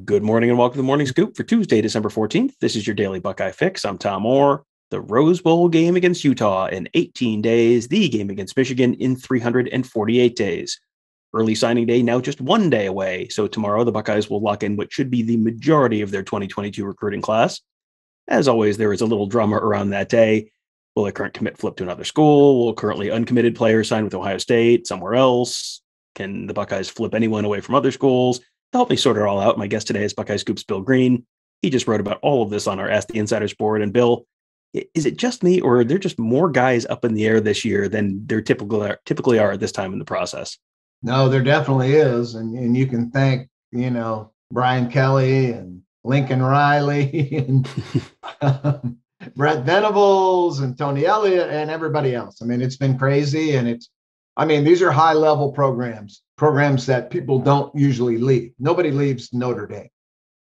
Good morning and welcome to the Morning Scoop for Tuesday, December 14th. This is your daily Buckeye fix. I'm Tom Orr. The Rose Bowl game against Utah in 18 days, the game against Michigan in 348 days. Early signing day now just 1 day away. So tomorrow the Buckeyes will lock in what should be the majority of their 2022 recruiting class. As always, there is a little drama around that day. Will a current commit flip to another school? Will a currently uncommitted player sign with Ohio State somewhere else? Can the Buckeyes flip anyone away from other schools? To help me sort it all out, my guest today is Buckeye Scoop's Bill Greene. He just wrote about all of this on our Ask the Insiders board. And Bill, is it just me, or are there just more guys up in the air this year than there typically are at this time in the process? No, there definitely is. And you can thank, Brian Kelly and Lincoln Riley and Brett Venables and Tony Elliott and everybody else. I mean, it's been crazy. And these are high level programs that people don't usually leave. Nobody leaves Notre Dame.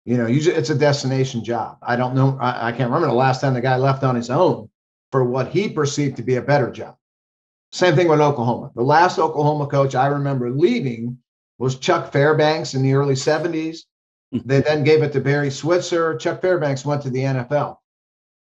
Usually it's a destination job. I don't know. I can't remember the last time the guy left on his own for what he perceived to be a better job. Same thing with Oklahoma. The last Oklahoma coach I remember leaving was Chuck Fairbanks in the early 70s. They then gave it to Barry Switzer. Chuck Fairbanks went to the NFL.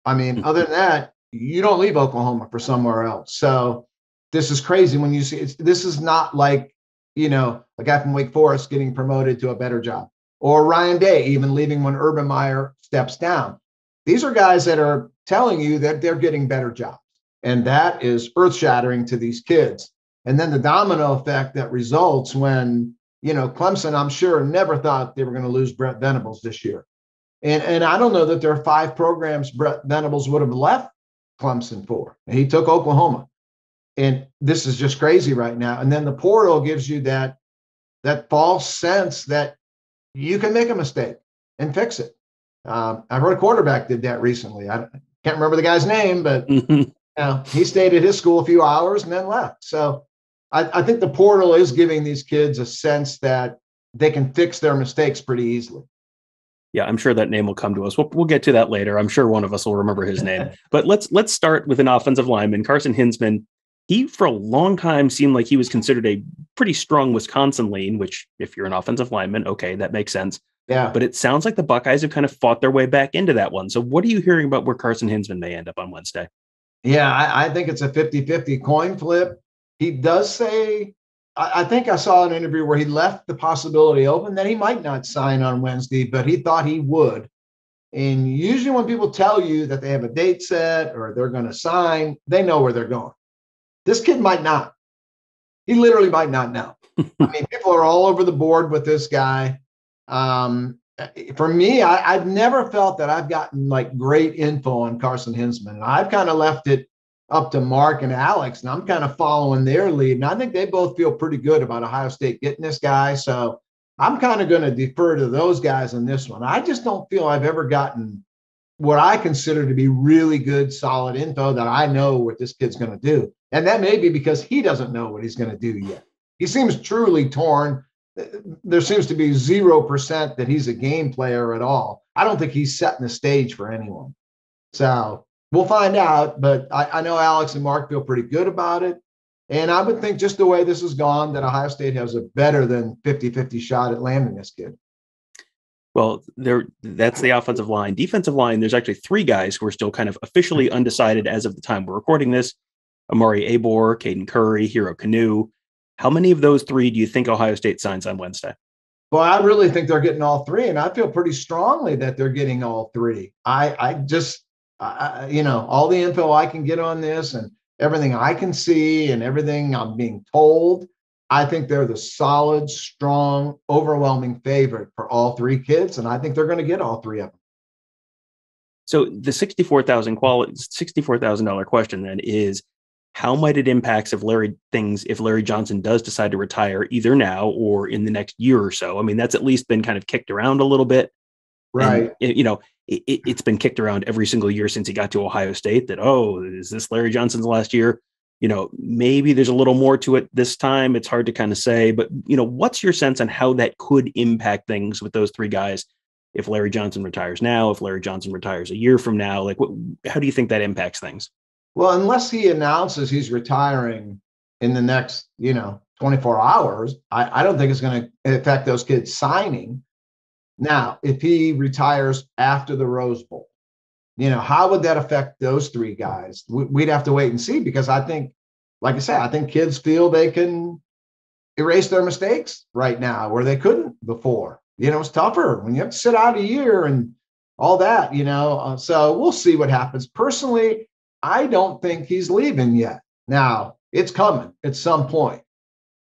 Other than that, you don't leave Oklahoma for somewhere else. So this is crazy when you see this is not like, a guy from Wake Forest getting promoted to a better job, or Ryan Day even leaving when Urban Meyer steps down. These are guys that are telling you that they're getting better jobs. And that is earth-shattering to these kids. And then the domino effect that results when, Clemson, I'm sure, never thought they were going to lose Brett Venables this year. And I don't know that there are 5 programs Brett Venables would have left Clemson for. He took Oklahoma. And this is just crazy right now. And then the portal gives you that false sense that you can make a mistake and fix it. I heard a quarterback did that recently. I can't remember the guy's name, but he stayed at his school a few hours and then left. So I think the portal is giving these kids a sense that they can fix their mistakes pretty easily. Yeah, I'm sure that name will come to us. We'll get to that later. I'm sure one of us will remember his name. But let's start with an offensive lineman, Carson Hinsman. He, for a long time, seemed like he was considered a pretty strong Wisconsin lean, which if you're an offensive lineman, okay, that makes sense. Yeah. But it sounds like the Buckeyes have kind of fought their way back into that one. So what are you hearing about where Carson Hinsman may end up on Wednesday? Yeah, I think it's a 50-50 coin flip. He does say, I think I saw an interview where he left the possibility open that he might not sign on Wednesday, but he thought he would. And usually when people tell you that they have a date set or they're going to sign, they know where they're going. This kid might not. He literally might not know. People are all over the board with this guy. For me, I've never felt that I've gotten like great info on Carson Hinsman. And I've kind of left it up to Mark and Alex, and I'm kind of following their lead. And I think they both feel pretty good about Ohio State getting this guy. So I'm kind of going to defer to those guys on this one. I just don't feel I've ever gotten what I consider to be really good, solid info that I know what this kid's going to do. And that may be because he doesn't know what he's going to do yet. He seems truly torn. There seems to be 0% that he's a game player at all. I don't think he's setting the stage for anyone. So we'll find out, but I know Alex and Mark feel pretty good about it. And I would think just the way this has gone, that Ohio State has a better than 50-50 shot at landing this kid. Well, that's the offensive line. Defensive line, there's actually 3 guys who are still kind of officially undecided as of the time we're recording this. Amari Abor, Caden Curry, Hero Canoe. How many of those 3 do you think Ohio State signs on Wednesday? Well, I really think they're getting all 3, and I feel pretty strongly that they're getting all 3. I just, all the info I can get on this and everything I can see and everything I'm being told, I think they're the solid, strong, overwhelming favorite for all 3 kids, and I think they're going to get all 3 of them. So the $64,000 question then is, how might it impact if Larry Johnson does decide to retire either now or in the next year or so? That's at least been kind of kicked around a little bit. Right. And, it's been kicked around every single year since he got to Ohio State that, is this Larry Johnson's last year? Maybe there's a little more to it this time. It's hard to kind of say, but, what's your sense on how that could impact things with those 3 guys? If Larry Johnson retires now, if Larry Johnson retires a year from now, how do you think that impacts things? Well, unless he announces he's retiring in the next, 24 hours, I don't think it's going to affect those kids signing. Now, if he retires after the Rose Bowl, how would that affect those three guys? We'd have to wait and see, because I think, like I said, I think kids feel they can erase their mistakes right now where they couldn't before. It's tougher when you have to sit out a year and all that, so we'll see what happens. Personally, I don't think he's leaving yet. Now, it's coming at some point,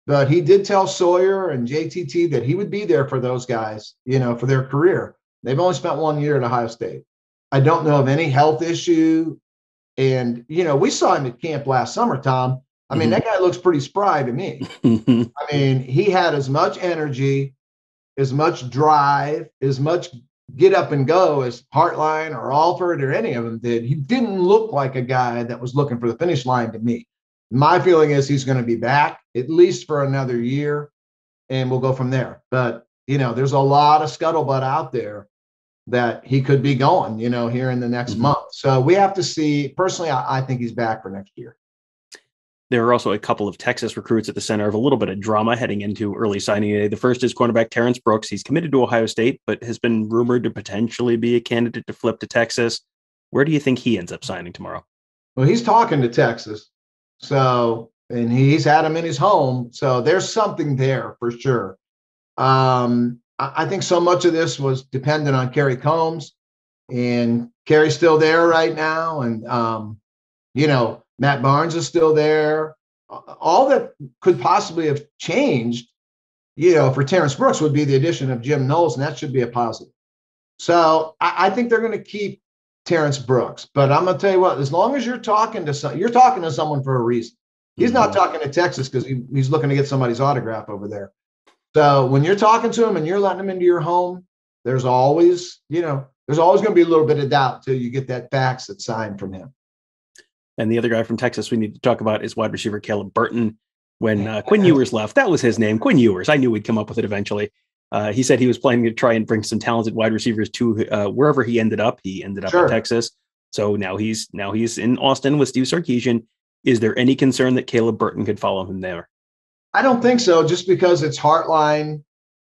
but he did tell Sawyer and JTT that he would be there for those guys, for their career. They've only spent 1 year at Ohio State. I don't know of any health issue. And, we saw him at camp last summer, Tom. I mean, that guy looks pretty spry to me. I mean, he had as much energy, as much drive, as much get up and go as Hartline or Alford or any of them did. He didn't look like a guy that was looking for the finish line to me. My feeling is he's going to be back at least for another year, and we'll go from there. But, there's a lot of scuttlebutt out there that he could be going, here in the next month. So we have to see. Personally, I think he's back for next year. There are also a couple of Texas recruits at the center of a little bit of drama heading into early signing day. The first is cornerback Terrence Brooks. He's committed to Ohio State, but has been rumored to potentially be a candidate to flip to Texas. Where do you think he ends up signing tomorrow? Well, he's talking to Texas. So, and he's had him in his home. So there's something there for sure. I think so much of this was dependent on Kerry Combs, and Kerry's still there right now. And, Matt Barnes is still there. All that could possibly have changed, for Terrence Brooks would be the addition of Jim Knowles, and that should be a positive. So I think they're going to keep Terrence Brooks. But I'm going to tell you what, as long as you're talking to someone for a reason. He's not talking to Texas because he's looking to get somebody's autograph over there. So when you're talking to him and you're letting him into your home, there's always going to be a little bit of doubt till you get that fax that's signed from him. And the other guy from Texas we need to talk about is wide receiver Caleb Burton. When Quinn Ewers left, that was his name, Quinn Ewers. I knew we'd come up with it eventually. He said he was planning to try and bring some talented wide receivers to wherever he ended up. He ended up in Texas. So now he's in Austin with Steve Sarkisian. Is there any concern that Caleb Burton could follow him there? I don't think so, just because it's Hartline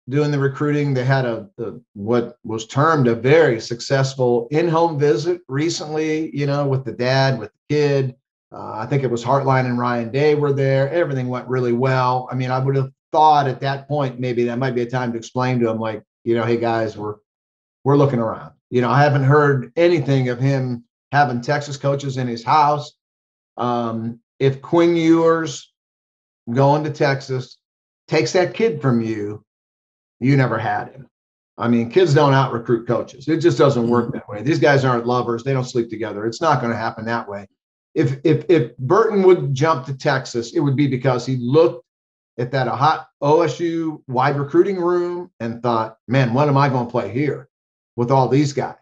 doing the recruiting. They had what was termed a very successful in-home visit recently, with the dad, with the kid. I think it was Hartline and Ryan Day were there. Everything went really well. I mean, I would have thought at that point, maybe that might be a time to explain to him, like, hey guys, we're looking around. I haven't heard anything of him having Texas coaches in his house. If Quinn Ewers going to Texas takes that kid from you, you never had him. I mean, kids don't out-recruit coaches. It just doesn't work that way. These guys aren't lovers. They don't sleep together. It's not going to happen that way. If Burton would jump to Texas, it would be because he looked at that hot OSU wide recruiting room and thought, man, what am I going to play here with all these guys?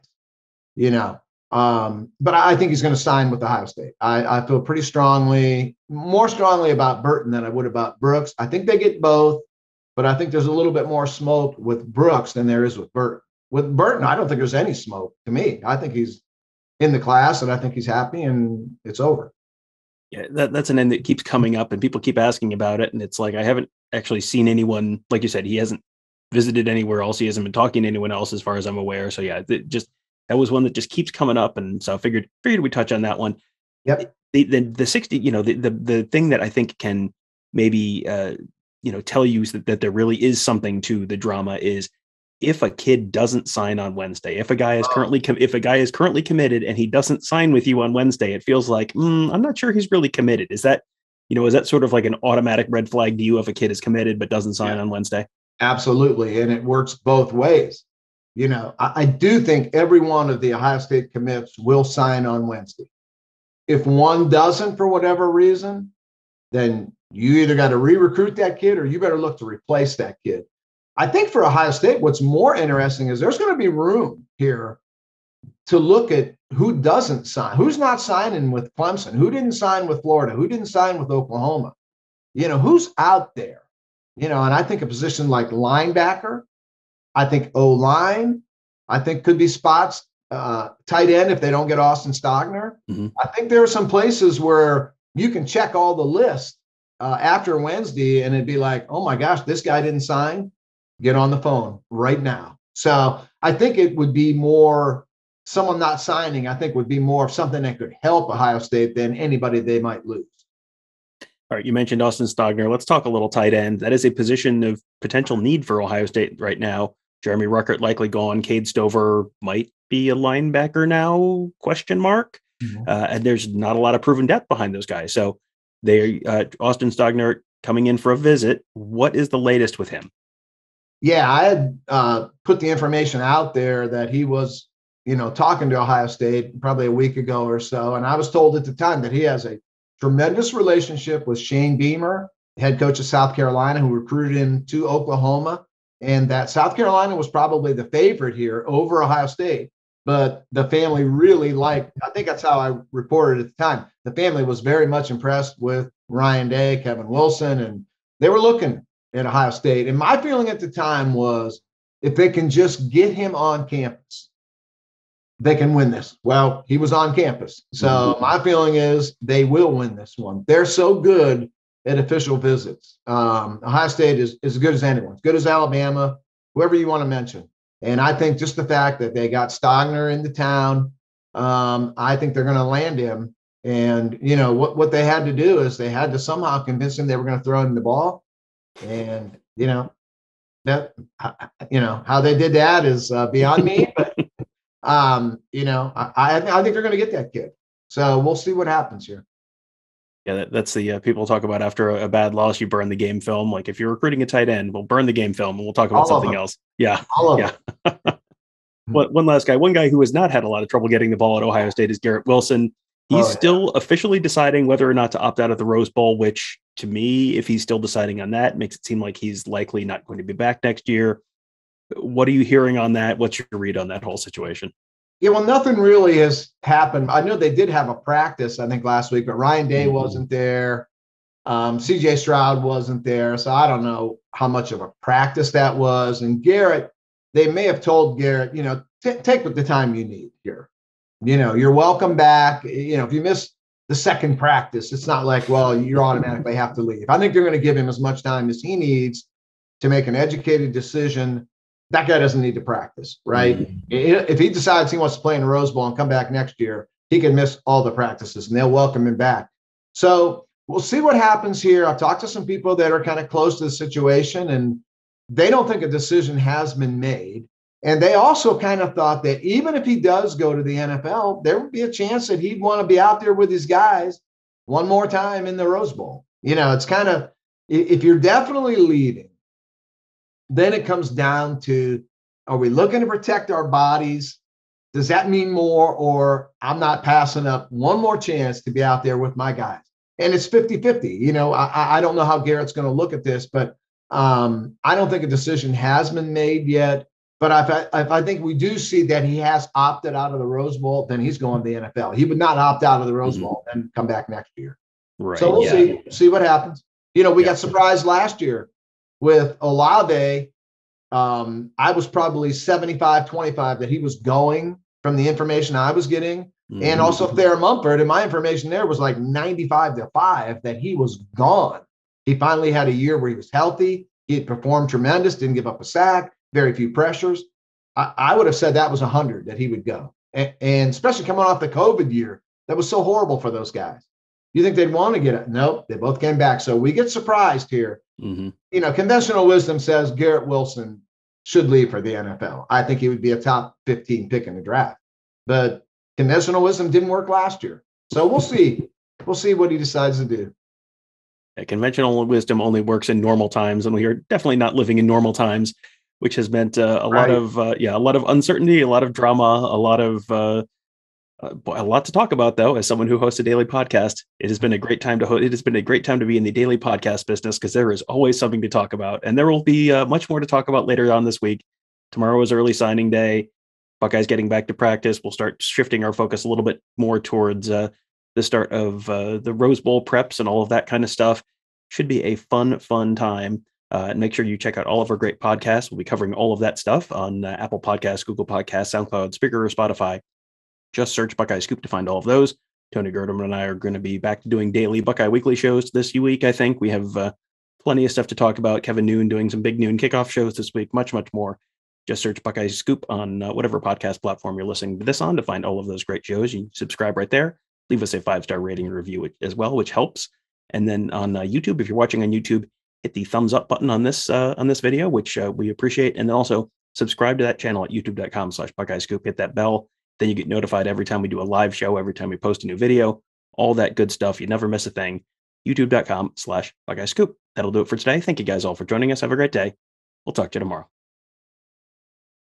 But I think he's going to sign with Ohio State. I feel more strongly about Burton than I would about Brooks. I think they get both, but I think there's a little bit more smoke with Brooks than there is with Burton. With Burton, I don't think there's any smoke to me. I think he's in the class, and I think he's happy, and it's over. Yeah, that's an end that keeps coming up, and people keep asking about it. And it's like, I haven't actually seen anyone, like you said, he hasn't visited anywhere else. He hasn't been talking to anyone else as far as I'm aware. So yeah, that was one that just keeps coming up. And so I figured we touch on that one. Yep. The 60, the thing that I think can maybe, tell you that there really is something to the drama is if a kid doesn't sign on Wednesday, if a guy is currently committed and he doesn't sign with you on Wednesday, it feels like, I'm not sure he's really committed. Is that sort of like an automatic red flag to you if a kid is committed but doesn't sign on Wednesday? Absolutely. And it works both ways. I do think every one of the Ohio State commits will sign on Wednesday. If one doesn't for whatever reason, then you either got to re-recruit that kid or you better look to replace that kid. I think for Ohio State, what's more interesting is there's going to be room here to look at who doesn't sign, who's not signing with Clemson, who didn't sign with Florida, who didn't sign with Oklahoma, who's out there, and I think a position like linebacker, I think O-line, I think could be spots, tight end if they don't get Austin Stogner. Mm-hmm. I think there are some places where you can check all the lists after Wednesday and it'd be like, oh my gosh, this guy didn't sign. Get on the phone right now. So I think it would be more someone not signing, I think would be more of something that could help Ohio State than anybody they might lose. All right, you mentioned Austin Stogner. Let's talk a little tight end. That is a position of potential need for Ohio State right now. Jeremy Ruckert likely gone. Cade Stover might be a linebacker now, question mark. And there's not a lot of proven depth behind those guys. So Austin Stogner coming in for a visit. What is the latest with him? Yeah, I had put the information out there that he was, talking to Ohio State probably a week ago or so. And I was told at the time that he has a tremendous relationship with Shane Beamer, head coach of South Carolina, who recruited him to Oklahoma, and that South Carolina was probably the favorite here over Ohio State. But the family really liked, I think that's how I reported at the time, the family was very much impressed with Ryan Day, Kevin Wilson, and they were looking at Ohio State. And my feeling at the time was if they can just get him on campus, they can win this. Well, he was on campus. So my feeling is they will win this one. They're so good at official visits. Ohio State is as good as anyone, as good as Alabama, whoever you want to mention. And I think just the fact that they got Stogner into town, I think they're going to land him. And, what they had to do is they had to somehow convince him they were going to throw him the ball. And, how they did that is beyond me. But I think they're going to get that kid. So we'll see what happens here. Yeah, that's the people talk about after a bad loss, you burn the game film. Like if you're recruiting a tight end, we'll burn the game film and we'll talk about something else. Yeah. One last guy, one guy who has not had a lot of trouble getting the ball at Ohio State is Garrett Wilson. He's still officially deciding whether or not to opt out of the Rose Bowl, which to me, if he's still deciding on that, makes it seem like he's likely not going to be back next year. What are you hearing on that? What's your read on that whole situation? Yeah, well, nothing really has happened. I know they did have a practice, I think, last week, but Ryan Day wasn't there. CJ Stroud wasn't there. So I don't know how much of a practice that was. And Garrett, they may have told Garrett, take the time you need here. You're welcome back. If you miss the second practice, it's not like, well, you automatically have to leave. I think they're going to give him as much time as he needs to make an educated decision. That guy doesn't need to practice, right? If he decides he wants to play in the Rose Bowl and come back next year, he can miss all the practices and they'll welcome him back. So we'll see what happens here. I've talked to some people that are kind of close to the situation and they don't think a decision has been made. And they also kind of thought that even if he does go to the NFL, there would be a chance that he'd want to be out there with his guys one more time in the Rose Bowl. It's kind of, if you're definitely leaving, then it comes down to, are we looking to protect our bodies? Does that mean more? Or I'm not passing up one more chance to be out there with my guys. And it's 50-50. I don't know how Garrett's going to look at this, but I don't think a decision has been made yet. But if I think we do see that he has opted out of the Rose Bowl, then he's going to the NFL. He would not opt out of the Rose Bowl and come back next year. Right. So we'll see what happens. We got surprised last year with Olave. I was probably 75-25 that he was going from the information I was getting. And also Thayer Mumford, and my information there was like 95-5 that he was gone. He finally had a year where he was healthy. He had performed tremendous, didn't give up a sack, very few pressures. I would have said that was 100 that he would go. And especially coming off the COVID year, that was so horrible for those guys. You think they'd want to get it? Nope, they both came back. So we get surprised here. Conventional wisdom says Garrett Wilson should leave for the NFL. I think he would be a top 15 pick in the draft. But conventional wisdom didn't work last year. So we'll see. We'll see what he decides to do. Conventional wisdom only works in normal times, and we are definitely not living in normal times, which has meant a lot of uncertainty, a lot of drama, a lot to talk about. Though, as someone who hosts a daily podcast, it has been a great time to It has been a great time to be in the daily podcast business because there is always something to talk about, and there will be much more to talk about later on this week. Tomorrow is early signing day. Buckeyes getting back to practice. We'll start shifting our focus a little bit more towards the start of the Rose Bowl preps and all of that kind of stuff. Should be a fun time. And make sure you check out all of our great podcasts. We'll be covering all of that stuff on Apple Podcasts, Google Podcasts, SoundCloud, Spreaker, or Spotify. Just search Buckeye Scoop to find all of those. Tony Girdham and I are going to be back to doing daily Buckeye Weekly shows this week. I think we have plenty of stuff to talk about. Kevin Noon doing some big noon kickoff shows this week, much more. Just search Buckeye Scoop on whatever podcast platform you're listening to this on to find all of those great shows. You subscribe right there. Leave us a 5-star rating and review as well, which helps. And then on YouTube, if you're watching on YouTube, hit the thumbs up button on this video, which we appreciate. And then also subscribe to that channel at youtube.com/Buckeye Scoop. Hit that bell. Then you get notified every time we do a live show, every time we post a new video, all that good stuff. You never miss a thing. youtube.com/Buckeye Scoop. That'll do it for today. Thank you guys all for joining us. Have a great day. We'll talk to you tomorrow.